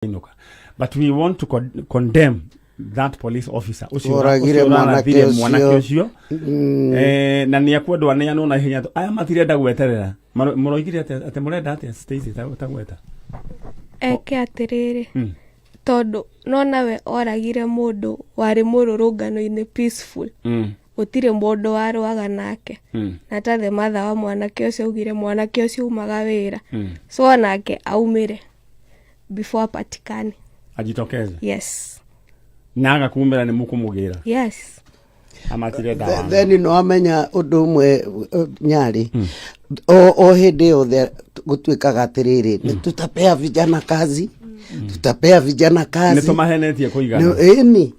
But we want to condemn that police officer. Oragire mwanake ucio na ni akwendwa ne anona hinya aya matirenda gweterera muroigire ate murenda ate Stacy tagweta eke atiriri tondu nona we oragire mundu wari mururungano-ini peaceful gutire mundu waruaga nake na tathe matha wa mwanake ucio ugire mwanake ucio umaga wira so nake aumire before patikane ajitokeze. Yes. Naga kumera ni mukumugira. Yes. Amatire dawa. Then no amenya undu umwe nyari. O hede othe gutwikaga atiriri ni tutapea vijana kazi. Tutapea vijana kazi. Nitumahenetie kuigana. Ni.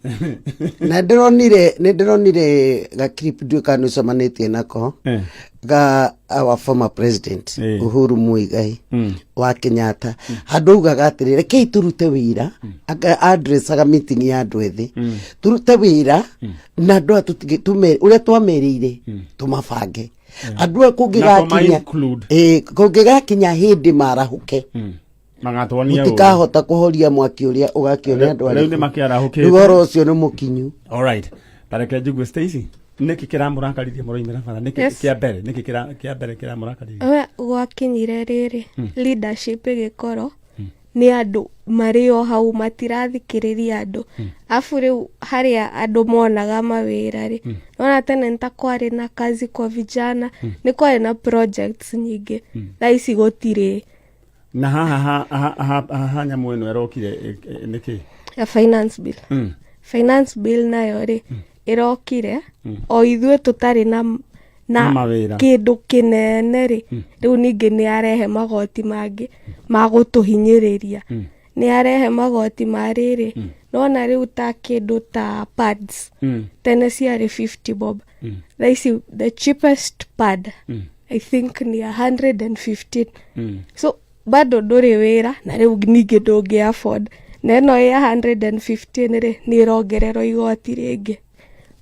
Na ndironire ga clip duka nusomanetie nako. Ga our former president Uhuru Muigai wa Kenyatta handugaga atirire kei turute wira address aga meeting ya andu ethi turute wira na andu atume uria twamerire tumabange andu kungigakinya kungigakinya hindi marahuke magatwonia utikahota kuhoria mwaki uria ugakionia andu ari makiarahuke rugoro ucio ni mukinyu. All right, tareke njugu Stacy niki kiramurakarithia muroimira bana niki kia mbere kiramurakarithia we gwakinyire riri leadership gikoro ni andu mario hau matirathikiriria andu afu riu haria andu monaga mawira ri ona tene ntakwari na kazi kwa vijana ni kwari na projects nyingi thaisi gutire na ha nyamu eno erokire niki ya finance bill finance bill nayo ri irokire o ithuĩ tutari na kindu kinene ri riu ningi ni arehe magoti mangi magutuhinyiriria ni arehe magoti mariri nona riu ta kindu ta pads tene ciari 50 bob thaisi the cheapest pad I think ni 115 so bado nduri wira na riu ningi ndungi afford neno ya 115 ri ni rogerero igoti ringi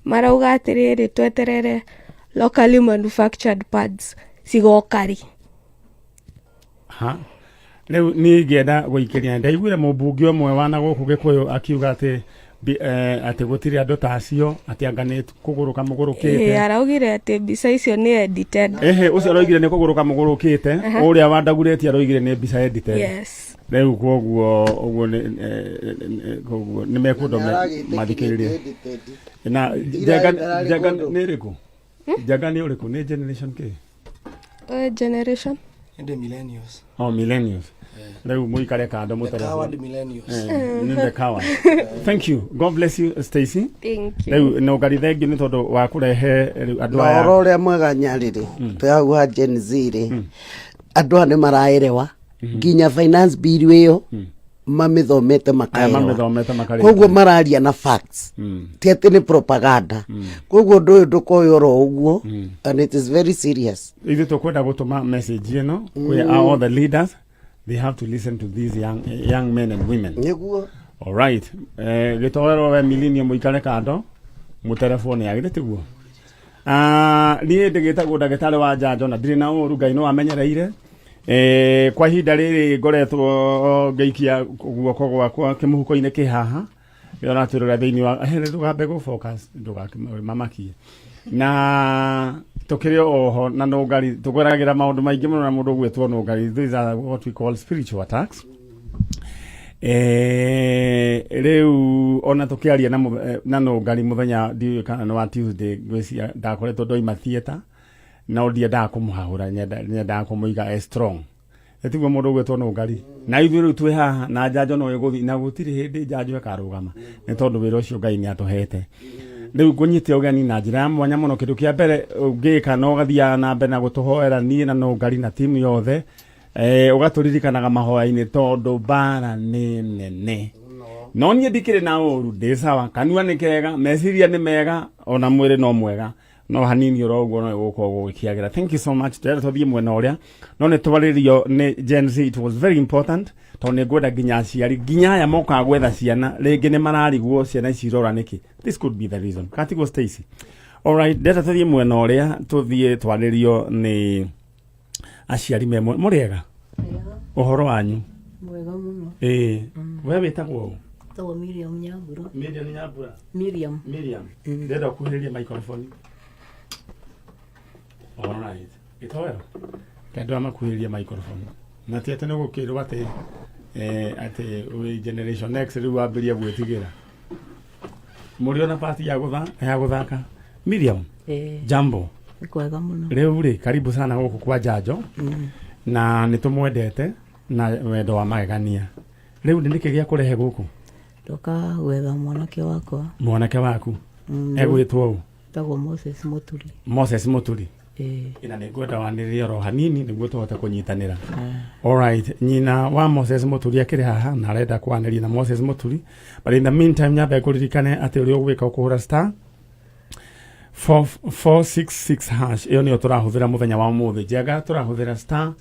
marauga atiriri tweterere locally manufactured pads sigokari leo ni ngenda guikiria ndaiguire mubungi omwe wana guku gikuyu akiuga ati gutiri andu tacio ati anganit kuguruka mugurukite araugire ati bisa icio ni edited ucio araugire ni kuguruka mugurukite uria wandagureti araugire ni bisa edited. Yes. Leo koguo ni mekundo mathikiririe na jaga ni riku jaga ni uriku ni generation K generation the millennials. Oh, millennials. Leo muikare kando mutara Coward millennials. The coward. Thank you. God bless you, Stacy. Thank you. Leo no gari thank you ni tondu wa kurehe andu aya oro ria mwega nyariri tuagwa Gen Z ri andu ane maraerewa nginya finance bill iyo mamithomete makaerewa koguo mararia na facts tiati ni propaganda koguo ndu ndukoyoro uguo and it is very serious. Ithu tukwenda gutuma message ino we are all the leaders, they have to listen to these young men and women. Niguo. All right, gitowero we millennium muikare kando mu telefone ya gitiguo ni ndigitagwo ndagitari wa njanjo na ndiri na uru Ngai no amenyereire kwa hinda riri ngoretwo ngeikia guoko gwakwa kimuhuko-ini kihaha yona turura thiini wa ndugambe go focus ndugakimamakie na tukirio oho na no ngari tugweragira maundu maingi muno na mundu gwetwo no ngari. These are what we call spiritual attacks. Riu ona tukiaria na no ngari muthenya ndi kana wa Tuesday ngwisia ndakoretwo ndoima theater na odia da kumuhahura nyenda kumuiga strong etiguo mundu gwetwo no ngari na ithuĩ twi haha na njanjo no iguthi na gutiri hindi njanjo ikarugama ni tondu wira ucio Ngai ni atuhete. Riu kunyite ugeni na njira mwanya muno kindu kia mbere ungika no gathia na mbere na gutuhoera nie na no ngari na timu yothe ugaturirikanaga mahoya-ini tondu bara ni nene no nie ndikire na uru ndi sawa kanua ni kega meciria ni mega ona mwiri no mwega no hanini oroguo no guko gukiagira. Thank you so much. Tera tothie mwena uria no ne twaririo ni Gen Z. It was very important to ne gwetha nginya aciari nginya ya moka gwetha ciana ringi ni marariguo ciana icirora niki. This could be the reason. Katigo Stacy. All right, tera tothie mwena uria tuthie twaririo ni aciari memwe muriega uhoro wanyu Mwega muno. We wĩtagwo Tawa Miriam Nyambura. Miriam Nyambura. Miriam. Ndenda kuhĩrĩria microphone. All right. Gĩtoero. Kendo amakuhĩrĩria microphone. Na ti atĩ nĩ gũkĩrwo atĩ Generation X rĩu wambĩria gwĩtigĩra. Mũrĩ ona party ya gũthaka. Miriam. Jambo. Kwega muno. Rĩu rĩ karibu sana gũkũ kwa Njanjo. Na nĩtũmwendete na wendo wa magegania. Rĩu nĩkĩ gĩa kũrehe gũkũ? Toka gwetha mwanake wakwa. Mwanake waku? Egwĩtwo ũ? Tagwo Moses Muturi. Moses Muturi. Ina nĩngwenda wanĩrĩrie oro hanini nĩguo tũhote kũnyitanĩra. Alright, nyina wa Moses Muturi akĩrĩ haha na arenda kwanĩria na Moses Muturi. But in the meantime nyambe kũririkane atĩ ũrĩa ũgwĩka ũkũhũra star 466 hash. Iyo nĩyo tũrahũthĩra mũthenya wa ũmũthĩ. Njenga tũrahũthĩra star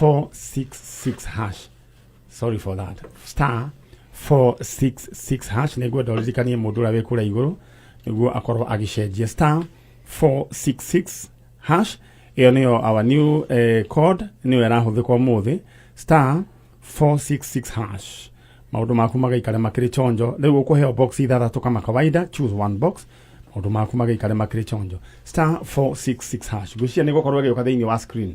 466 hash. Sorry for that. Star 466 hash nĩguo ndũririkanie mũndũ ũrĩa wĩ kũrĩa igũrũ nĩguo akorwo agĩcenjia star 466 hash. Iyo nĩyo our new code nĩyo ĩrahũthĩka ũmũthĩ star 466 hash. Maũndũ maku magaikare makĩrĩ chonjo. Rĩu ũkũheo box ithathatũ kama kawaida, choose one box. Maũndũ maku magaikare makĩrĩ chonjo star 466 hash. Gucia nĩ gũkorwo gĩoka thĩinĩ wa screen.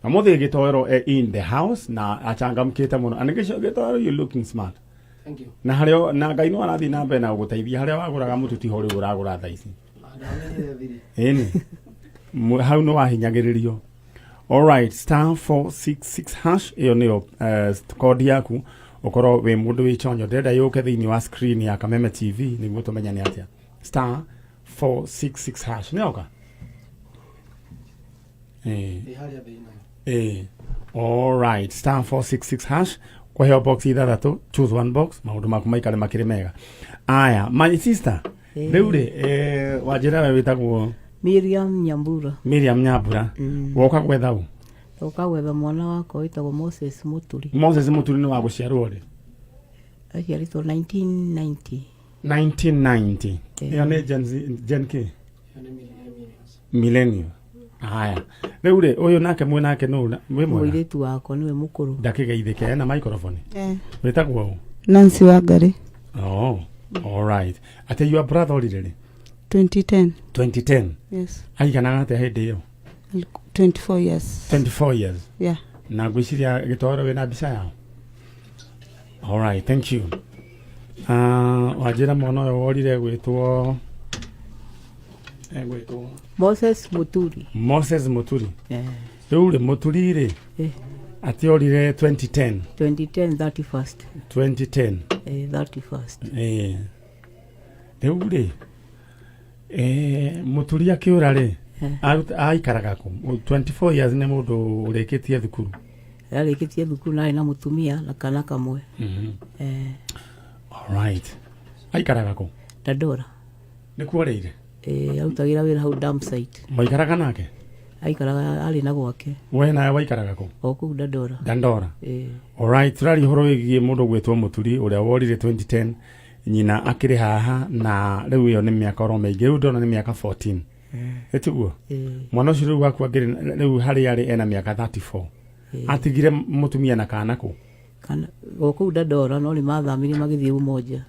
Na mũthĩ Gĩtoero in the house na achangamkĩte mũno. Anĩgĩcio Gĩtoero, you looking smart. Thank you. Na harĩa na Ngai no arathiĩ na mbere na gũgũteithia harĩa wagũraga mũtu tiho rĩu ũragũra thaa ici. Ĩni. Hau no wahinyagĩrĩrio. All right, star 466 hash. Iyo nĩyo code yaku ũkorwo wĩ mũndũ wĩ chonjo. Ndĩrenda yũke thĩinĩ wa screen ya Kameme TV nĩguo tũmenyane atĩa. Star 466 hash. Nĩoka? All right, star 466 hash. Kwa hiyo box ithathatũ, choose one box. Maũndũ maku maikare makĩrĩ mega. Aya, my sister. Rĩu rĩ wanjĩra we wĩtagwo Miriam Nyambura. Miriam Nyambura. Woka gwetha ũ? Toka gwetha mwana wakwa wĩtagwo Moses Muturi. Moses Muturi nĩ wa gũciarwo rĩ? Aciarĩtwo 1990. 1990. Iyo nĩ Gen K? Millennium. Haya. Rĩu rĩ ũyũ nake nake no wĩ mwega? Mũirĩtu wakwa nĩwe mũkũrũ. Ndakĩgeithĩke na microphone. Wĩtagwo ũ? Nancy Wangari. Oh, all right. Ate your brother already? 2010. 2010? Yes. Aikanaga atĩa hĩndĩ ĩyo? 24 years. 24 years? Yeah. Na ngwĩciria Gĩtoero wĩna mbica yao? All right, thank you. Wanjĩra mwana ũyũ worire gwĩtwo Moses Muturi. Moses Muturi. Rĩu rĩ Muturi rĩ atĩ orire 2010. 2010 31st. 2010. 31st. Rĩu rĩ Muturi akĩũra rĩ aikaraga kũ? 24 years nĩ mũndũ ũrĩkĩtie thukuru. Arĩkĩtie thukuru na mũtumia na kana kamwe. All right. Aikaraga kũ? Dandora. Nĩ kuoreire? Arutagĩra wĩra hau dam site. Mwaikaraga nake? Aikaraga arĩ na gwake. We nawe waikaraga kũ? O kũu Dandora. Dandora. All right, tũraria ũhoro wĩgiĩ mũndũ gwĩtwo Muturi ũrĩa worire 2010. Nyina akĩrĩ haha na rĩu ĩyo nĩ mĩaka oro mĩingĩ, rĩu ndona nĩ mĩaka 14. Ĩtiguo? Mwana ũcio rĩu waku rĩu harĩa arĩ ena mĩaka 34. Atigire mũtumia na kana kũ? Kana o kũu Dandora no nĩ mathamirie magĩthiĩ Umoja.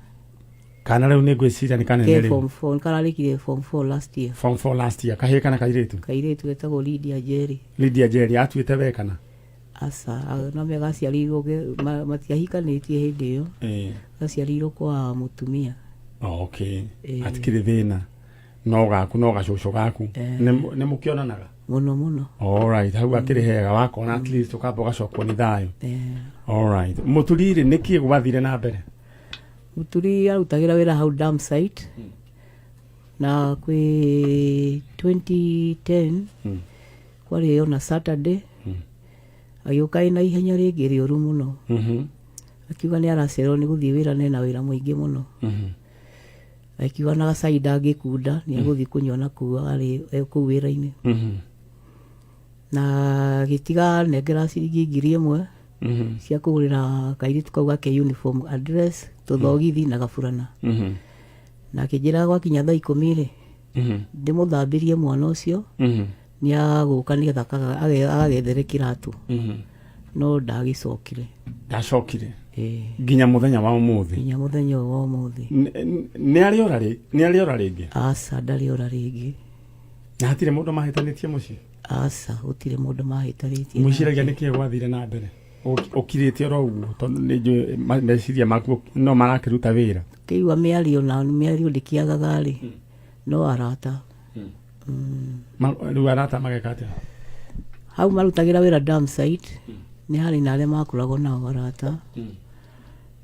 Kana rĩu nĩ ngwĩciria nĩ kanene rĩu. Form 4 kararĩkire Form 4 last year. Form 4 last year. Kahĩĩ kana kairĩtu? Kairĩtu getagwo Lydia Jerry. Lydia Jerry atuĩte we kana? Asa na me gaciarirwo matiahikanĩtie hĩndĩ ĩyo. Gaciarirwo kwa mũtumia. Okay. Atikire thĩna. No gaku no gacũcũ gaku. Nĩ mũkĩonanaga? Mũno. All right. Hau akĩrĩ hega wakona at least ũkamba ũgacokwo nĩ thayũ. All right. Muturi rĩ nĩkĩ gwathire na mbere? Muturi arutagĩra wĩra hau dam site. Na kwĩ 2010 kwarĩ ona Saturday. Agĩũka ina ihenya rĩngĩ rĩũru mũno. Akiuga nĩ aracererwo nĩ gũthiĩ wĩra na wĩra mũingĩ mũno. Akiuga na gacaida angĩkunda nĩ agũthiĩ kũnyona kũu arĩ kũu wĩra-inĩ. Na gĩtiga nengera ciringi 1,000 cia kũgũrĩra kairĩtu kau gake uniform, address, tũthogithi na gaburana. Na akĩnjĩra gwakinya thaa 10 rĩ ndĩmũthambĩrie mwana ũcio nĩ agũka nĩgetha agethere kĩratũ. no ndagicokire ndacokire nginya muthenya wa umuthi nginya muthenya wa umuthi ni ariora ringi asa ndariora ringi na hatire mundu mahitanitie muci asa utire mundu mahitanitie muciragia nikie gwathire na mbere ukiritie ro uguo tondu ni meciria maku no marakiruta wira kiwa miario na miario ndikiagaga ri no arata riu arata magekate hau marutagira wira dam site ni hari na aria makoragwo nao arata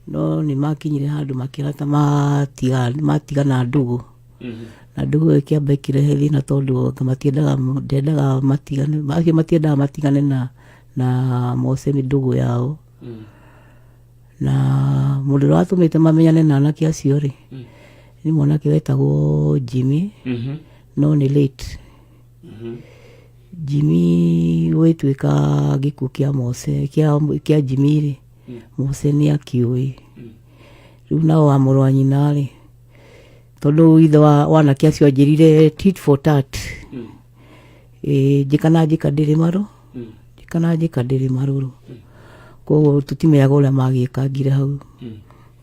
no ni makinyire handu makirata matiga na ndugu na ndugu ikiamba ikirehe thina tondu matiendaga matigane na Mose ndugu yao na mundu ũrĩa watumĩte mamenyane na anake acio ri ni mwanake wetagwo Jimmy no ni late Jimmy wetwika gikuũ kia Mose kia Jimmy ri Mose ni akiui riu nao wa mũrũ wa nyina ri tondu ithe wa anake acio anjĩrire tit for tat njĩkana njĩka ndĩrĩ marũrũ koguo tutimenyaga ũrĩa magĩkangire hau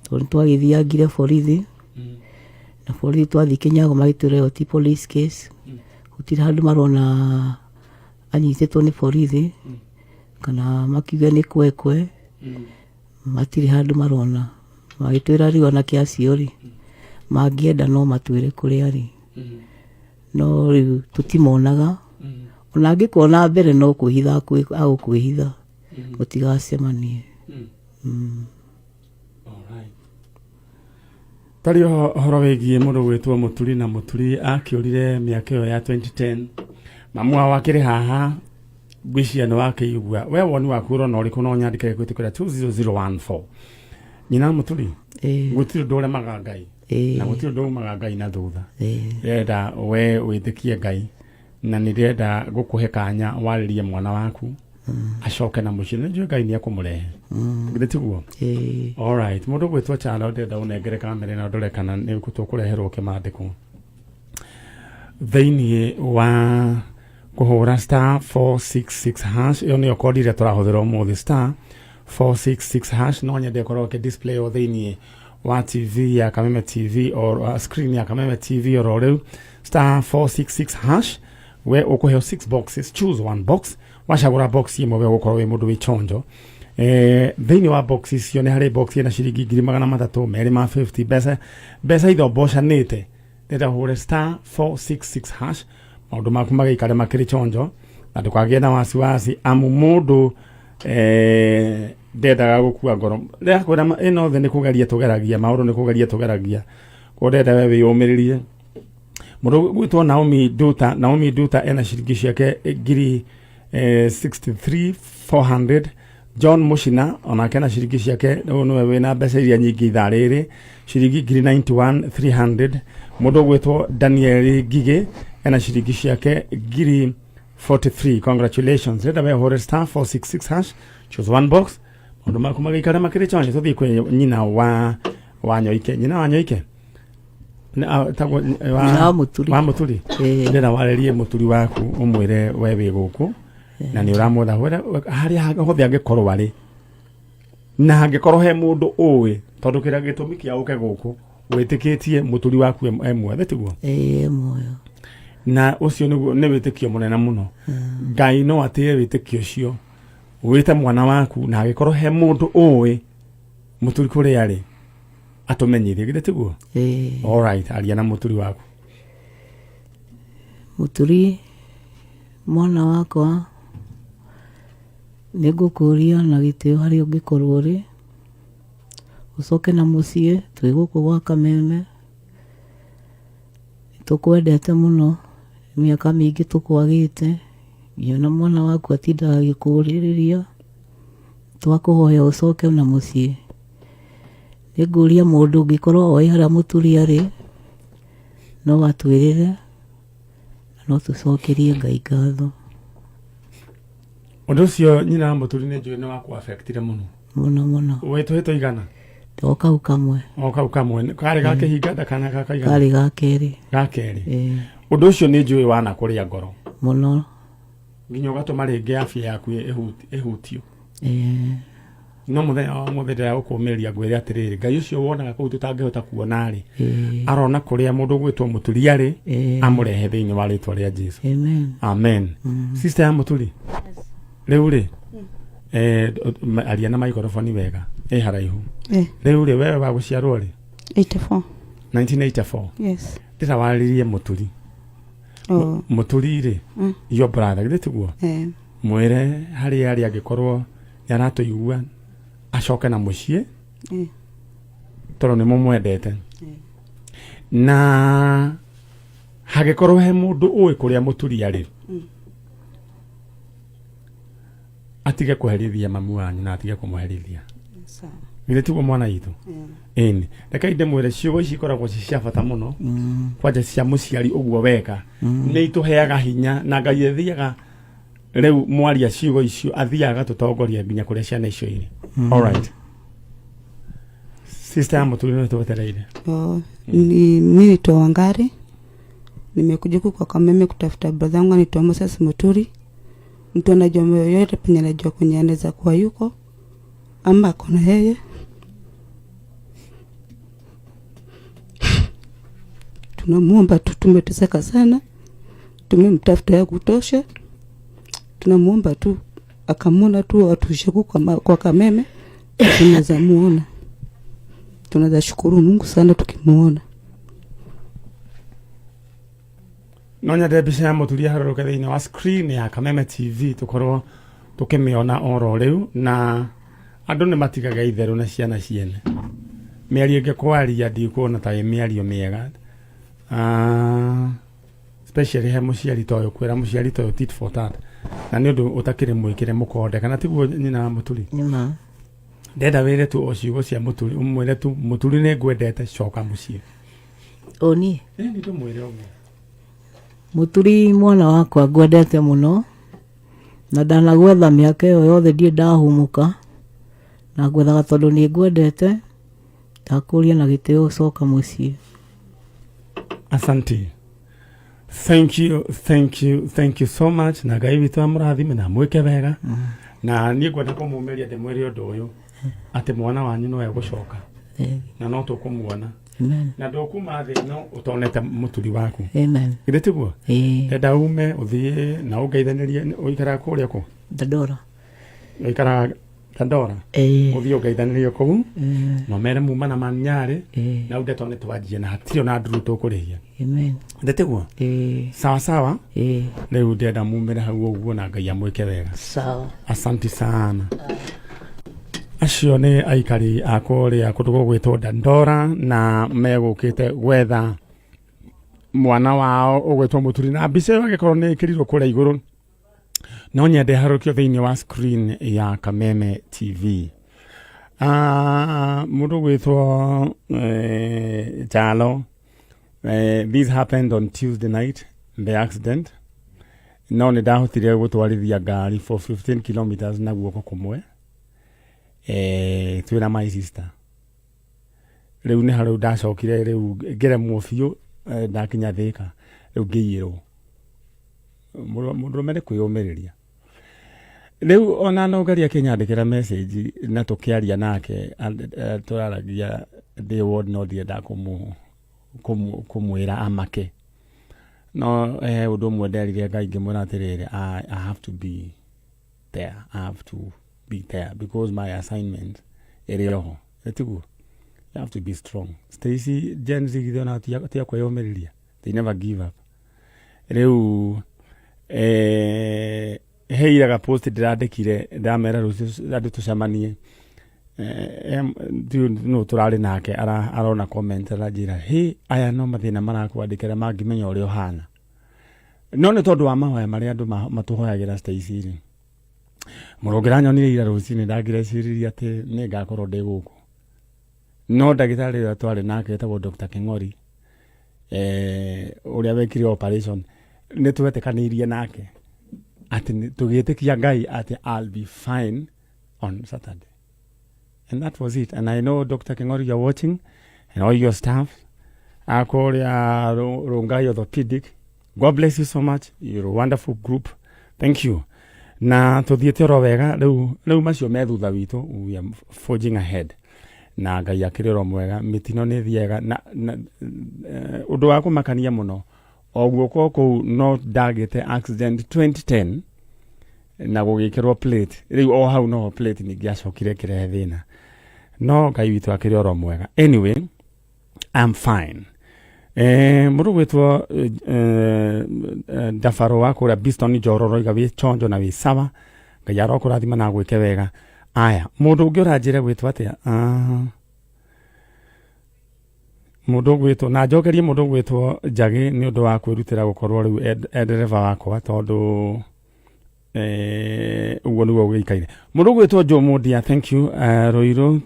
tondu twagĩthiangire borithi na borithi twathi Kinyago magĩtwĩra ti police case gũtirĩ handũ marona anyitĩtwo nĩ borithi kana makiuge nĩ kwekwe matirĩ handũ marona magĩtwĩra rĩu anake acio rĩ mangĩenda no matwĩre kũrĩa arĩ no rĩu tutimonaga ona angĩkona mbere no kwĩhitha agũkwĩhitha gũtigacemanie tari horo wĩgiĩ mũndũ gwĩtwo Mũturi na Mũturi akĩũrire mĩaka ĩyo ya 2010 mamu wao akĩrĩ haha ngwĩciria nĩ wakĩigua we woni waku ũrona ũrĩkũ no nyandĩke gwĩtĩkĩra 20014 nyina Mũturi gũtirĩ ũndũ ũremaga Ngai na gũtirĩ ũndũ ũmaga Ngai na thutha renda we wĩtĩkie Ngai na nĩrenda gũkũhe kanya warĩrie mwana waku acoke na mũciĩ nĩnjũĩ Ngai nĩekũmũrehe githĩ tiguo alright mũndũ gwĩtwo Chalo ndenda ũnengere kamera na ndore kana nĩ tũkũreherwo kĩmandĩko thĩinĩ wa kũhũra star 466 hash ĩyo nĩyo kodi ĩrĩa tũrahũthĩra ũmũthĩ star 466 hash no nyende korwo display o thĩinĩ wa TV ya Kameme TV or screen ya Kameme TV or rĩu star 466 hash we ukuheo 6 boxes, choose one box washagura box imwe we gukorwo we mundu wi chonjo thĩinĩ wa boxes cio nĩ harĩ box ina ciringi 300 merĩ ma 50 mbeca itho bocanĩte ndenda hũre star 466 hash maũndũ maku magĩikare makĩrĩ chonjo na ndũkagĩe na wasiwasi amu mũndũ ndendaga gũkua ngoro rĩa kwĩra ĩno thĩ nĩ kũgeria tũgeragia maũndũ nĩ kũgeria tũgeragia ko ndenda we wĩyũmĩrĩrie mũndũ gwĩtwo Naomi Nduta ena ciringi ciake ngiri 63,400 John Mushina onake ena ciringi ciake nĩwe wĩna mbeca iria nyingĩ ithaa rĩrĩ ciringi ngiri 91,300 mũndũ gwĩtwo Daniel Gige ena ciringi ciake ngiri 43 congratulations renda we hore star 466 hash choose one box maũndũ maku magĩikare makĩrĩ chonje tũthiĩ kwĩ nyina wa Nyoike wa Mũturi ndĩra warĩrie Mũturi waku ũmwĩre we wĩ gũkũ na nĩ ũramwetha harĩa hothe angĩkorwo arĩ na angĩkorwo he mũndũ ũĩ tondũ kĩrĩa gĩtũmi kĩa ũke gũkũ wĩtĩkĩtie Mũturi waku emwethe tiguo muoyo na ũcio nĩ wĩtĩkio mũnene mũno Ngai no atĩe wĩtĩkio ũcio wĩte mwana waku na angĩkorwo he mũndũ ũĩ Mũturi kũrĩa arĩ atumenyithie githĩ tiguo alright aria na Mũturi waku Mũturi mwana wakwa nĩngũkũria na gĩtĩo harĩa ũngĩkorwo ũrĩ ucoke na mũciĩ twĩ gũkũ gwa Kameme tũkwendete mũno mĩaka mĩingĩ tũkwagĩte ngiona mwana waku atindaga agĩkũrĩrĩria twakũhoya ucoke na mũciĩ nĩngũria mũndũ ũngĩkorwo oĩ harĩa Mũturi arĩ no atwĩrĩre na no tũcokerie Ngai ngatho ũndũ ũcio nyina Mũturi nĩ njũĩ nĩ waku affectire mũno mũno wĩtũhĩtwo igana o kau kamwe karĩ gakĩhinga kana gakaigana karĩ gakerĩ ũndũ ũcio nĩ njũĩ wana kũrĩa ngoro mũno nginya ũgatũma rĩngĩ afya yaku ĩhutio no muthenya ukumeria ngwire atiriri Ngai ucio wonaga kuu tutangihota kuona ri arona kuria mundu gwitwo Muturi ari amurehe thiini wa ritwa ria Jesu. Amen. Sister ya Muturi riu ri aria na microphone wega haraihu riu ri wewe wa guciarwo ri 1984 Yes. ndira waririe Muturi Muturi ri your brother githiguo mwire hari angikorwo yaratuigua acoke na mucie toro ni mumwendete na hagikorwo he mundu uwi kuria Muturi ari atige kuherithia mamu wanyu na atige kumuherithia ile tiguo mwana itu eni reka inde mwire ciugo ici ikoragwo cia bata muno kwanja cia muciari uguo weka ni ituheaga hinya na Ngai ethiaga riu mwaria ciugo icio athiaga tutongoria nginya kuria ciana icio iri. All right. Sister Muturi ni tuwetereire. Mimi to Wangari. Nimekuja huku kwa Kameme kutafuta brother wangu anaitwa Moses Muturi. Mtu anajua yoyote penye anajua kwenye anaweza kuwa yuko ama kona yeye. Tunamuomba tu, tumeteseka sana. Tumemtafuta ya kutosha. Tunamuomba tu akamona tu atushe kwa Kameme. Tunaweza muona. Tunaweza shukuru Mungu sana tukimuona. Nonya debisha ya Muturi haroruka thiini wa screen ya Kameme TV tukorwo tukimiona oro riu na andu ni matigaga itheru na ciana ciene miario ngikwaria ndikuona ta miario miega especially he muciari toyo kwira muciari toyo tit for tat na ni undu utakire mwikire mukonde kana tiguo nyina Muturi nima ndenda wire tu ociugo cia Muturi umwire tu Muturi ni ngwendete coka mucie oni ni tu mwire oguo Muturi mwana wakwa ngwendete muno na ndanagwetha miaka iyo yothe ndie ndahumuka na ngwethaga tondu ni ngwendete takuria na gitio coka mucie. Asante. Thank you so much na Ngai witu amurathime na mwike wega na ni ngwenda kumumeria ndimwire undu uyu ati mwana wanyu no egucoka na no tukumuona. Amen. Na ndokuma thi no utonete Muturi waku. Amen. Githitiguo enda ume uthie na ungeithanirie uikara kuria ku Dandora uikara Dandora uthie ungeithanirie ku no mere muma na manyare na unde tone twanjie na hatio na nduru tukurihia. Amen. Githitiguo sawa sawa riu ndenda mumire hau uguo na Ngai amwike wega. Sawa. Asante sana. Acio ni aikari akuria kutugo gwitwo Dandora na megukite gwetha mwana wao ugwitwo Muturi na mbica iyo agikorwo ni ikirirwo kuria iguru no nyende harukio thiini wa screen ya Kameme TV. Mundu gwitwo Jalo. This happened on Tuesday night, the accident. No ni ndahotire gutwarithia ngari for 15 kilometers na guoko kumwe. Twina my sister. Riu ni haru ndacokire riu ngeremwo biu ndakinya Thika riu ngiyirwo. Mundu mere kwiyumiriria. Riu ona no ngaria kinyandikira message na tukiaria nake turaragia the word no ndienda kumwira amake. No undu mwe nderire Ngai ngimwira atiriri I have to be there. I have to be there because my assignment iriho etiguo you have to be strong. Stacy Gen Z githona tia kwiyumiriria, they never give up. Riu heiraga post ndirandikire ndamera rucio andu tucemanie no turari nake arona comment arajira he aya no mathina marakwandikira mangimenya uri ohana no ni tondu wa mahoya mari andu matuhoyagira Stacy ri murongera nyonire ira rucini ndagireciria ati ni ngakorwo ndi guku no ndagitari ria twari nake etagwo Dr. King'ori uria wekire operation ni tuwetekanirie nake ati tugitikia Ngai ati I'll be fine on Saturday. And that was it. And I know Dr. King'ori, you're watching, and all your staff, Akoria Rongai Orthopedic. God bless you so much. You're a wonderful group. Thank you. na tuthiete ro wega riu macio me thutha witu, we are forging ahead na Ngai akiriro mwega, mitino ni thiega na undu wa kumakania muno oguo ko no ndagite accident 2010 na gugikirwo plate riu o hau no plate ni giacokire kirehe thina, no Ngai witu akiriro mwega. Anyway, I'm fine. Mundu gwitwo Ndabaro wa kuria Biston Njororo iga wi chonjo na wi sawa, Ngai arokurathima na gwike wega. Aya, mundu ungi uranjire gwitwo atia? Mundu gwitwo na njokerie mundu gwitwo Njagi ni undu wa kwirutira gukorwo riu driver wakwa tondu uguo niguo gwikaire. Mundu gwitwo Jomudia, thank you. Roiro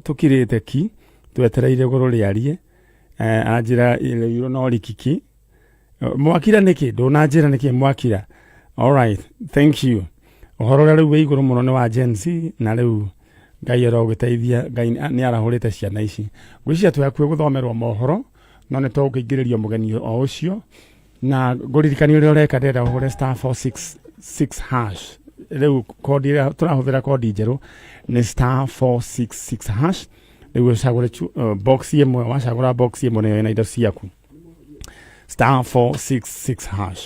tukirite ki twetereire guru riarie anjira Roiro no rikiki mwakira niki ndunanjira niki mwakira. All right, thank you. Uhoro riu we iguru muno ni wa Gen Z na riu Ngai arogiteithia, Ngai ni arahurite ciana ici ngwicia twakue guthomerwo mohoro no ni tugingiririo mugeni o ucio na nguririkani uri ureka ndenda uhure *466# riu kodi ira turahuthira kodi njeru ni *466#. Riu ucagure box imwe, wacagura box imwe ni na indo ciaku *466#.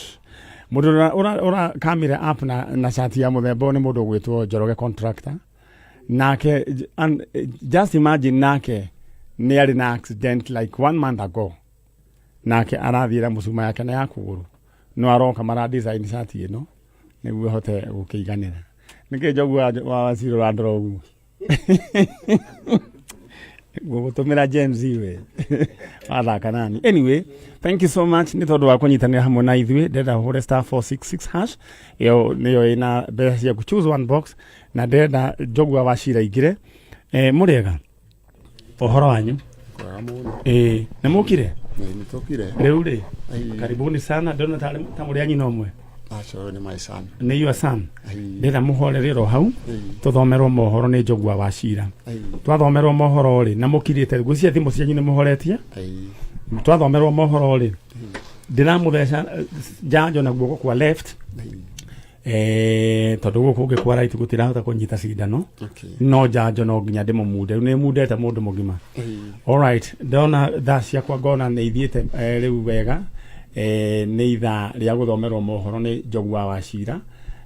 Mundu ura kamera app na chat ya muthemba ni mundu gwitwo Njoroge contractor. Nake just imagine nake ni ari na accident like 1 month ago. Nake arathira musuma yake na yakuguru no aroka mara design chat ino niguo hote gukiganira nike jogu wa Waziri wa Ndorogu gutumira Gen Z we athaka nani. Anyway, thank you so much ni tondu wa kunyitanira hamwe na ithui. Ndenda hure *466# yo niyo ina best ya choose one box na ndenda jogu wa Wachira igire. Muriega uhoro wanyu? Na mukire? Nitokire. Riu ri karibuni sana, ndona ta muri anyi nomwe. Acho ni my son. Ni your son. Ndenda muhorerero hau tuthomerwo mohoro ni jogu wa Wachira. Twathomerwo mohoro ri na mukirite gucia thimu cianyu ni muhoretie. Twathomerwo mohoro ri ndiramutheca janjo na guoko kwa left. Tondu guku ungi kwa right gutirahota kunyita cindano. No janjo no nginya ndimumunde ni mundete mundu mugima. All right, ndona thaa ciakwa ngona ni ithiete riu wega. Ni ithaa ria guthomerwo mohoro ni jogu wa Wachira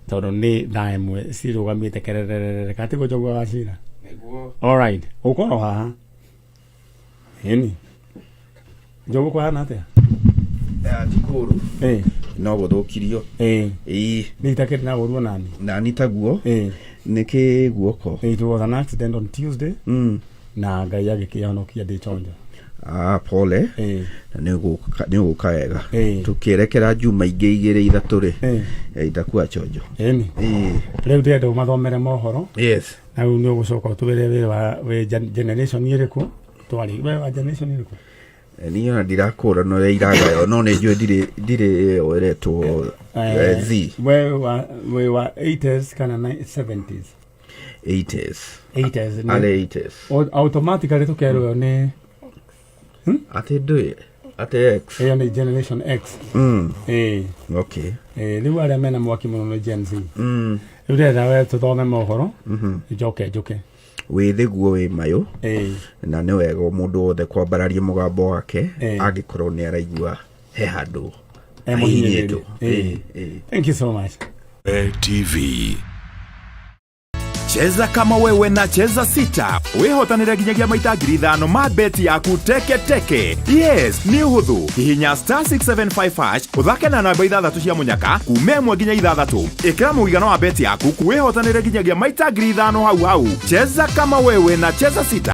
tondu ni thaa imwe cirugamite kererere katigo jogu wa Wachira niguo. All right, ukoro haha heni jogu kwa hana atia tikuru no guthukirio ni takete na urwo nani na nitaguo niki guoko. It was an accident on Tuesday na Ngai agikihonokia ndi chonjo. Pole ni guka wega tukirekera juma ingi igire ithatu ri itakuwa chonjo riu ndenda umathomere mohoro. Yes, na ni ugucoka utubire we generation iriku twari we wa generation iriku ni ona ndirakura no iraga no ne jo dire oreto Z we wa 80s kana 70s 80s ale 80s automatically tukerwo ni ate X ni generation X. Okay. Riu aria mena mwaki muno no Gen Z. Riu ndenda we tuthome mohoro njoke withiguo wi mayo na ni wega mundu wothe kwambararia mugambo wake angikorwo ni araigua he handu emuhinyito. Thank you so much. TV. Cheza kama wewe na cheza sita. Wehotanira ginyagia maita 5,000 ma beti yaku teke. Yes, ni uhuthu. Hihinya *675# uthake na namba 6 cia munyaka kume 1 nginya 6. Ikira muigano wa beti yaku kuwehotanira ginyagia maita 5,000 hau. Cheza kama wewe na cheza sita.